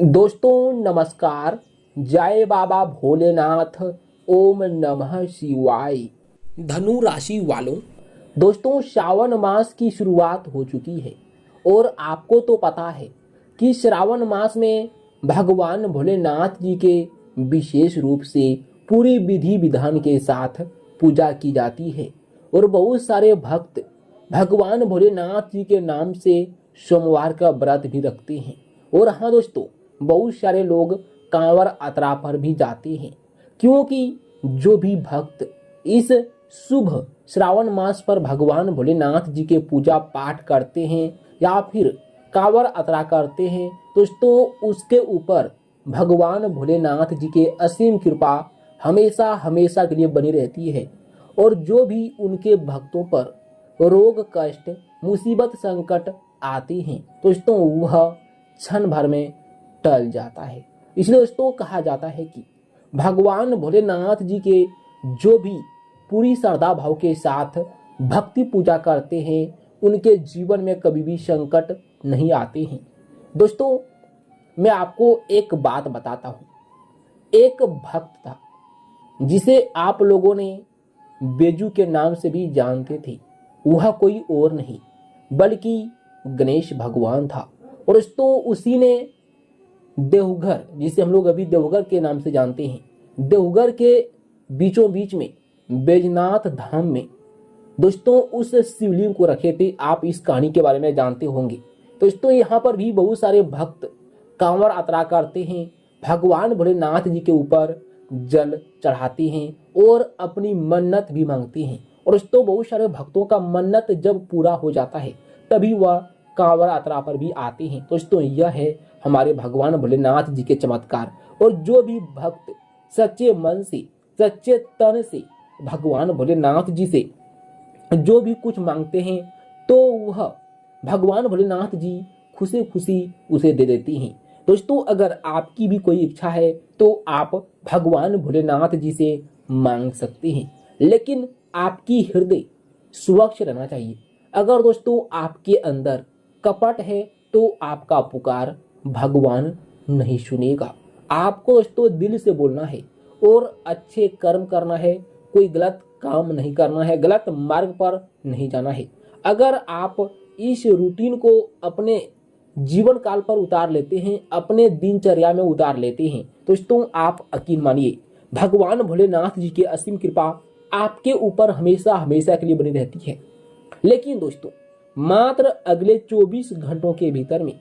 दोस्तों नमस्कार। जय बाबा भोलेनाथ। ओम नमः शिवाय। धनु राशि वालों, दोस्तों श्रावण मास की शुरुआत हो चुकी है और आपको तो पता है कि श्रावण मास में भगवान भोलेनाथ जी के विशेष रूप से पूरी विधि विधान के साथ पूजा की जाती है और बहुत सारे भक्त भगवान भोलेनाथ जी के नाम से सोमवार का व्रत भी रखते हैं। और हाँ दोस्तों, बहुत सारे लोग कांवर यात्रा पर भी जाते हैं, क्योंकि जो भी भक्त इस शुभ श्रावण मास पर भगवान भोलेनाथ जी के पूजा पाठ करते हैं या फिर कांवर यात्रा करते हैं, दोस्तों उसके ऊपर भगवान भोलेनाथ जी के असीम कृपा हमेशा हमेशा के लिए बनी रहती है। और जो भी उनके भक्तों पर रोग कष्ट मुसीबत संकट आते हैं, दोस्तों वह क्षण भर में टल जाता है। इसलिए दोस्तों कहा जाता है कि भगवान भोलेनाथ जी के जो भी पूरी श्रद्धा भाव के साथ भक्ति पूजा करते हैं, उनके जीवन में कभी भी संकट नहीं आते हैं। दोस्तों मैं आपको एक बात बताता हूँ। एक भक्त था जिसे आप लोगों ने बेजू के नाम से भी जानते थे। वह कोई और नहीं बल्कि गणेश भगवान था। और दोस्तों उसी ने देवघर, जिसे हम लोग अभी देवघर के नाम से जानते हैं, देवघर के बीचों बीच में बैजनाथ धाम में दोस्तों उस शिवलिंग को रखे थे। आप इस कहानी के बारे में जानते होंगे। दोस्तों यहाँ पर भी बहुत सारे भक्त कांवर यात्रा करते हैं, भगवान भोलेनाथ जी के ऊपर जल चढ़ाते हैं और अपनी मन्नत भी मांगते हैं। और दोस्तों बहुत सारे भक्तों का मन्नत जब पूरा हो जाता है तभी वह कांवर यात्रा पर भी आते हैं। दोस्तों यह है हमारे भगवान भोलेनाथ जी के चमत्कार। और जो भी भक्त सच्चे मन से सच्चे तन से भगवान भोलेनाथ जी से जो भी कुछ मांगते हैं तो वह भगवान भोलेनाथ जी खुशी खुशी उसे दे देती हैं। दोस्तों अगर आपकी भी कोई इच्छा है तो आप भगवान भोलेनाथ जी से मांग सकते हैं, लेकिन आपकी हृदय स्वच्छ रहना चाहिए। अगर दोस्तों आपके अंदर कपट है तो आपका पुकार भगवान नहीं सुनेगा। आपको दोस्तों दिल से बोलना है और अच्छे कर्म करना है, कोई गलत काम नहीं करना है, गलत मार्ग पर नहीं जाना है। अगर आप इस रूटीन को अपने जीवन काल पर उतार लेते हैं, अपने दिनचर्या में उतार लेते हैं, दोस्तों आप यकीन मानिए भगवान भोलेनाथ जी की असीम कृपा आपके ऊपर हमेशा हमेशा के लिए बनी रहती है। लेकिन दोस्तों मात्र अगले 24 घंटों के भीतर में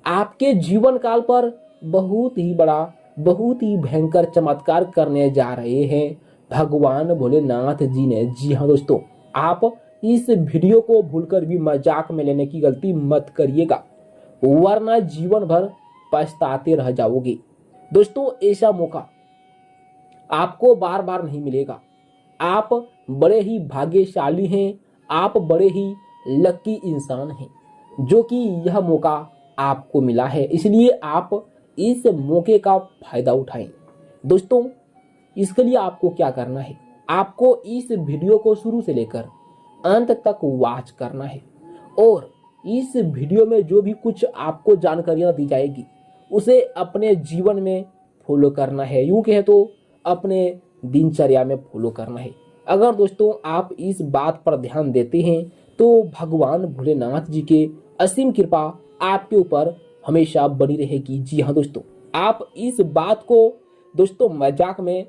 आपके जीवन काल पर बहुत ही बड़ा बहुत ही भयंकर चमत्कार करने जा रहे हैं भगवान भोलेनाथ जी ने। जी हाँ दोस्तों, आप इस वीडियो को भूलकर भी मजाक में लेने की गलती मत करिएगा, वरना जीवन भर पछताते रह जाओगे। दोस्तों ऐसा मौका आपको बार बार नहीं मिलेगा। आप बड़े ही भाग्यशाली हैं, आप बड़े ही लकी इंसान हैं जो कि यह मौका आपको मिला है। इसलिए आप इस मौके का फायदा उठाएं। दोस्तों इसके लिए आपको क्या करना है, आपको इस वीडियो को शुरू से लेकर अंत तक वॉच करना है और इस वीडियो में जो भी कुछ आपको जानकारियां दी जाएगी उसे अपने जीवन में फॉलो करना है, यूं कहे तो अपने दिनचर्या में फॉलो करना है। अगर दोस्तों आप इस बात पर ध्यान देते हैं तो भगवान भोलेनाथ जी के असीम कृपा आपके ऊपर हमेशा बनी रहेगी। जी हाँ दोस्तों, आप इस बात को दोस्तों मजाक में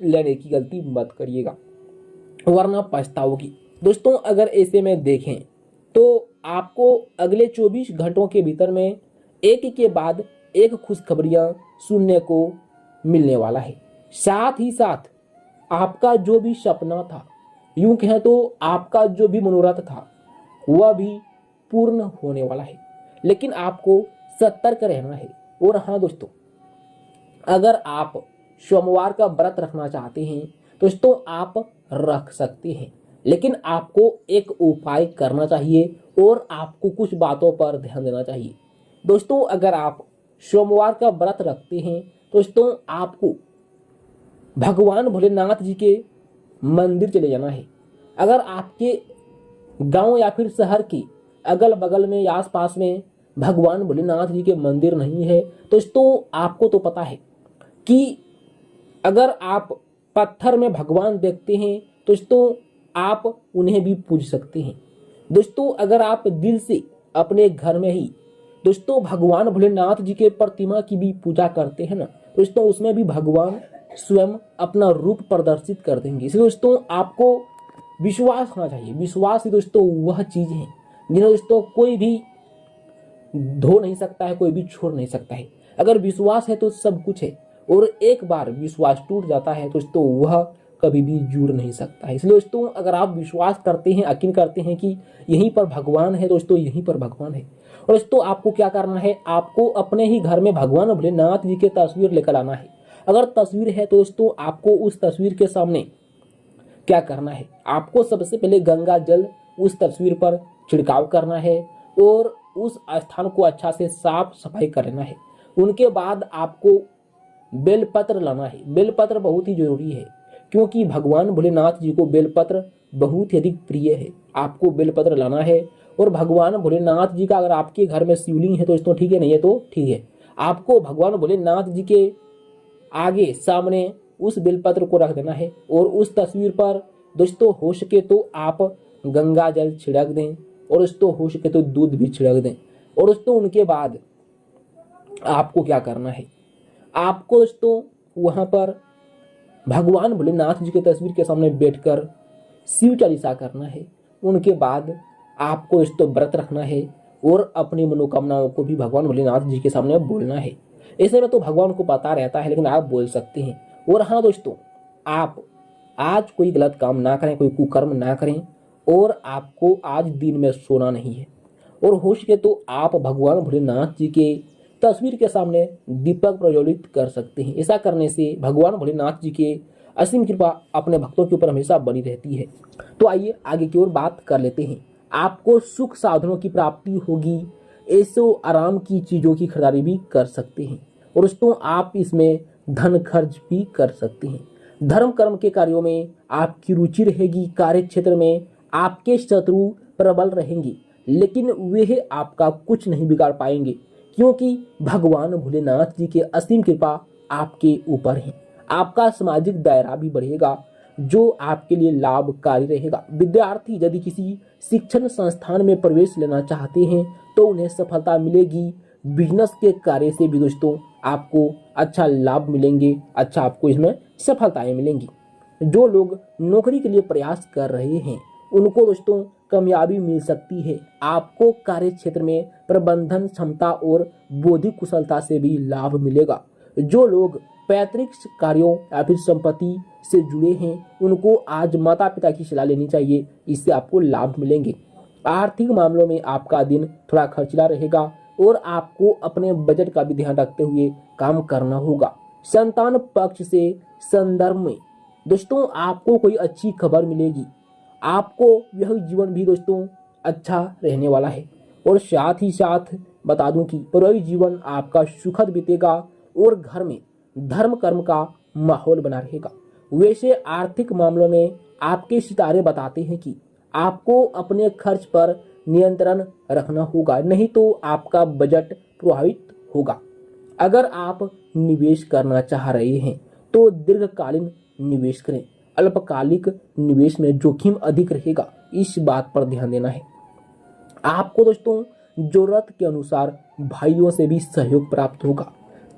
लेने की गलती मत करिएगा, वरना पछताओगी। दोस्तों अगर ऐसे में देखें तो आपको अगले 24 घंटों के भीतर में एक के बाद एक खुशखबरियां सुनने को मिलने वाला है। साथ ही साथ आपका जो भी सपना था, यूं कहें तो आपका जो भी मनोरथ था, वह भी पूर्ण होने वाला है। लेकिन आपको सतर्क रहना है। और हाँ दोस्तों, अगर आप सोमवार का व्रत रखना चाहते हैं दोस्तों आप रख सकते हैं, लेकिन आपको एक उपाय करना चाहिए और आपको कुछ बातों पर ध्यान देना चाहिए। दोस्तों अगर आप सोमवार का व्रत रखते हैं दोस्तों आपको भगवान भोलेनाथ जी के मंदिर चले जाना है। अगर आपके गांव या फिर शहर के अगल बगल में या आसपास में भगवान भोलेनाथ जी के मंदिर नहीं है, दोस्तों आपको तो पता है कि अगर आप पत्थर में भगवान देखते हैं दोस्तों आप उन्हें भी पूज सकते हैं। दोस्तों अगर आप दिल से अपने घर में ही दोस्तों भगवान भोलेनाथ जी के प्रतिमा की भी पूजा करते हैं ना दोस्तों, उसमें भी भगवान स्वयं अपना रूप प्रदर्शित कर देंगे। इसलिए दोस्तों आपको विश्वास होना चाहिए। विश्वास ही दोस्तों वह चीज है जिन्हें दोस्तों कोई भी धो नहीं सकता है, कोई भी छोड़ नहीं सकता है। अगर विश्वास है तो सब कुछ है, और एक बार विश्वास टूट जाता है दोस्तों वह कभी भी जुड़ नहीं सकता है। इसलिए दोस्तों अगर आप विश्वास करते हैं, यकीन करते हैं कि यहीं पर भगवान है दोस्तों, यहीं पर भगवान है, और दोस्तों आपको क्या करना है, आपको अपने ही घर में भगवान भोलेनाथ जी की तस्वीर लेकर आना है। अगर तस्वीर है तो दोस्तों आपको उस तस्वीर के सामने क्या करना है, आपको सबसे पहले गंगा जल उस तस्वीर पर छिड़काव करना है और उस स्थान को अच्छा से साफ सफाई करना है। उनके बाद आपको बेलपत्र लाना है। बेलपत्र बहुत ही जरूरी है क्योंकि भगवान भोलेनाथ जी को बेलपत्र बहुत ही अधिक प्रिय है। आपको बेलपत्र लाना है और भगवान भोलेनाथ जी का अगर आपके घर में शिवलिंग है तो दोस्तों ठीक है, नहीं है तो ठीक है, आपको भगवान भोलेनाथ जी के आगे सामने उस बेलपत्र को रख देना है और उस तस्वीर पर दोस्तों हो सके तो आप गंगा जल छिड़क दें और दोस्तों हो सके तो दूध भी छिड़क दें। और दोस्तों उनके बाद आपको क्या करना है, आपको दोस्तों वहां पर भगवान भोलेनाथ जी की तस्वीर के सामने बैठकर शिव चालीसा करना है। उनके बाद आपको दोस्तों व्रत रखना है और अपनी मनोकामनाओं को भी भगवान भोलेनाथ जी के सामने बोलना है। ऐसे में तो भगवान को पता रहता है लेकिन आप बोल सकते हैं। और हाँ दोस्तों, आप आज कोई गलत काम ना करें, कोई कुकर्म ना करें, और आपको आज दिन में सोना नहीं है। और हो सके तो आप भगवान भोलेनाथ जी के तस्वीर के सामने दीपक प्रज्वलित कर सकते हैं। ऐसा करने से भगवान भोलेनाथ जी के असीम कृपा अपने भक्तों के ऊपर हमेशा बनी रहती है। तो आइए आगे की ओर बात कर लेते हैं। आपको सुख साधनों की प्राप्ति होगी, ऐसो आराम की चीजों की खरीदारी भी कर सकते हैं और दोस्तों आप इसमें धन खर्च भी कर सकते हैं। धर्म कर्म के कार्यों में आपकी रुचि रहेगी। कार्य क्षेत्र में आपके शत्रु प्रबल रहेंगे लेकिन वे आपका कुछ नहीं बिगाड़ पाएंगे क्योंकि भगवान भोलेनाथ जी के असीम कृपा आपके ऊपर है। आपका सामाजिक दायरा भी बढ़ेगा जो आपके लिए लाभकारी रहेगा। विद्यार्थी यदि किसी शिक्षण संस्थान में प्रवेश लेना चाहते हैं तो उन्हें सफलता मिलेगी। बिजनेस के कार्य से भी दोस्तों आपको अच्छा लाभ मिलेंगे, अच्छा आपको इसमें सफलताएं मिलेंगी। जो लोग नौकरी के लिए प्रयास कर रहे हैं उनको दोस्तों कामयाबी मिल सकती है। आपको कार्य क्षेत्र में प्रबंधन क्षमता और बौद्धिक कुशलता से भी लाभ मिलेगा। जो लोग पैतृक कार्यों या फिर संपत्ति से जुड़े हैं उनको आज माता पिता की सलाह लेनी चाहिए, इससे आपको लाभ मिलेंगे। आर्थिक मामलों में आपका दिन थोड़ा खर्चीला रहेगा और आपको अपने बजट का भी ध्यान रखते हुए काम करना होगा। संतान पक्ष से संदर्भ में दोस्तों आपको कोई अच्छी खबर मिलेगी। आपको यह जीवन भी दोस्तों अच्छा रहने वाला है और साथ ही साथ बता दूं कि परिवारिक जीवन आपका सुखद बीतेगा और घर में धर्म कर्म का माहौल बना रहेगा। वैसे आर्थिक मामलों में आपके सितारे बताते हैं कि आपको अपने खर्च पर नियंत्रण रखना होगा, नहीं तो आपका बजट प्रभावित होगा। अगर आप निवेश करना चाह रहे हैं तो दीर्घकालीन निवेश करें। अल्पकालिक निवेश में जोखिम अधिक रहेगा, इस बात पर ध्यान देना है। आपको दोस्तों जरूरत के अनुसार भाइयों से भी सहयोग प्राप्त होगा।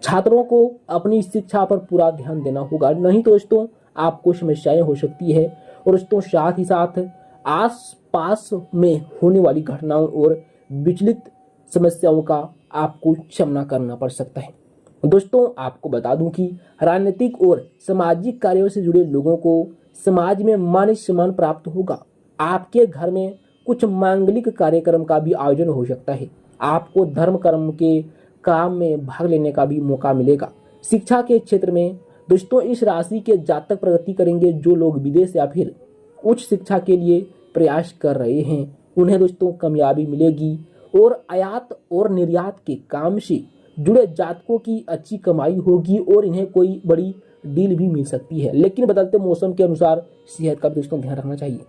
छात्रों को अपनी शिक्षा पर पूरा ध्यान देना होगा, नहीं तो दोस्तों आपको समस्याएं हो सकती है। और दोस्तों साथ ही साथ आस पास में होने वाली घटनाओं और विचलित समस्याओं का आपको सामना करना पड़ सकता है। दोस्तों आपको बता दूं कि राजनीतिक और सामाजिक कार्यों से जुड़े लोगों को समाज में मान सम्मान प्राप्त होगा। आपके घर में कुछ मांगलिक कार्यक्रम का भी आयोजन हो सकता है। आपको धर्म कर्म के काम में भाग लेने का भी मौका मिलेगा। शिक्षा के क्षेत्र में दोस्तों इस राशि के जातक प्रगति करेंगे। जो लोग विदेश या फिर उच्च शिक्षा के लिए प्रयास कर रहे हैं उन्हें दोस्तों कामयाबी मिलेगी और आयात और निर्यात के काम से जुड़े जातकों की अच्छी कमाई होगी और इन्हें कोई बड़ी डील भी मिल सकती है। लेकिन बदलते मौसम के अनुसार सेहत का भी दोस्तों ध्यान रखना चाहिए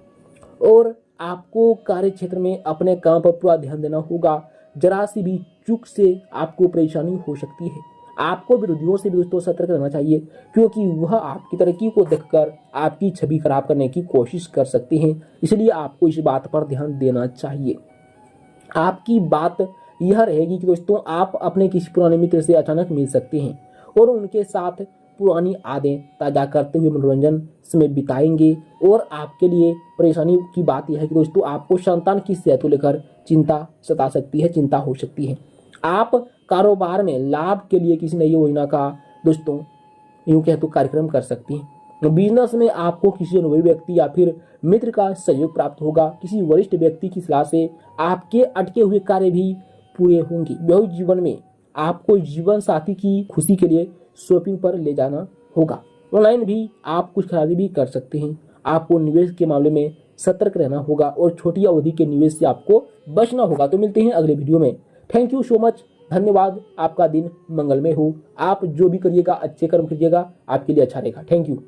और आपको कार्य क्षेत्र में अपने काम पर पूरा ध्यान देना होगा। जरा सी भी चूक से आपको परेशानी हो सकती है। आपको विरोधियों से भी दोस्तों सतर्क रहना चाहिए, क्योंकि वह आपकी तरक्की को देखकर आपकी छवि खराब करने की कोशिश कर सकते हैं। इसलिए आपको इस बात पर ध्यान देना चाहिए। आपकी बात यह रहेगी कि दोस्तों आप अपने किसी पुराने मित्र से अचानक मिल सकते हैं और उनके साथ पुरानी यादें ताज़ा करते हुए मनोरंजन समय बिताएंगे। और आपके लिए परेशानी की बात यह है कि दोस्तों आपको संतान की सेहत को लेकर चिंता सता सकती है, चिंता हो सकती है। आप कारोबार में लाभ के लिए किसी नई योजना का दोस्तों यूं कह तो कार्यक्रम कर सकती हैं। बिजनेस में आपको किसी अनुभवी व्यक्ति या फिर मित्र का सहयोग प्राप्त होगा। किसी वरिष्ठ व्यक्ति की सलाह से आपके अटके हुए कार्य भी पूरे होंगे। वैवाहिक जीवन में आपको जीवन साथी की खुशी के लिए शॉपिंग पर ले जाना होगा। ऑनलाइन भी आप कुछ खरीदारी भी कर सकते हैं। आपको निवेश के मामले में सतर्क रहना होगा और छोटी अवधि के निवेश से आपको बचना होगा। तो मिलते हैं अगले वीडियो में। थैंक यू सो मच, धन्यवाद। आपका दिन मंगलमय हो। आप जो भी करिएगा अच्छे कर्म कीजिएगा, आपके लिए अच्छा रहेगा। Thank you.